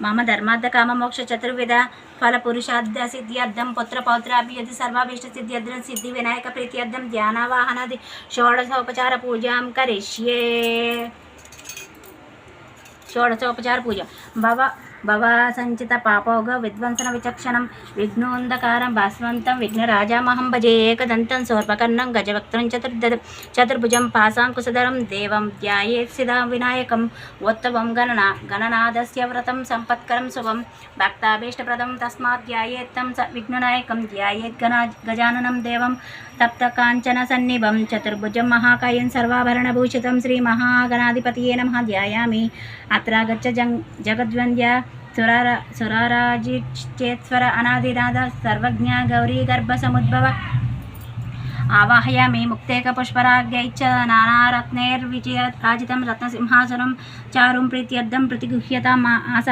मम धर्मार्थकाममोक्षचतुर्विध फलपुरुषार्थसिद्ध्यर्थं पुत्रपौत्राभिवृद्धि सर्वाभीष्टसिद्ध्यर्थं सिद्धिविनायकप्रीत्यर्थं ध्यानावाहनादि षोडशोपचारपूजां करिष्ये। षोडशोपचारपूजा भव संचित पापोग विध्वंसन विचक्षणं विघ्नोन्धकारं भास्वन्तं विघ्नराजामहं भजे एकदन्तं सोर्पकर्णं गजवक्त्रं चतुर्भुजं पाशाङ्कुशधरं देवं ध्यायेत् सिद्धा विनायकम् उत्तमं गणनाथस्य व्रतं सम्पत्करं शुभं भक्ताभीष्टप्रदं तस्मात् ध्यायेत्तं विघ्ननायकं ध्यायेत् गजाननं देवं तप्तकाञ्चनसन्निभं चतुर्भुजं महाकायं सर्वाभरणभूषितं श्रीमहागणाधिपतये नमः ध्यायामि। अत्र गच्छ जगद्वन्द्य सुराराजिचेत्स्वर अनादिनाद सर्वज्ञ गौरी गर्भसमुद्भव आवाहयामि मुक्तेकपुष्परागैश्च नानारत्नैर्विजयराजितं रत्नसिंहासनं चारुं प्रीत्यर्थं प्रतिगृह्यताम् आसनं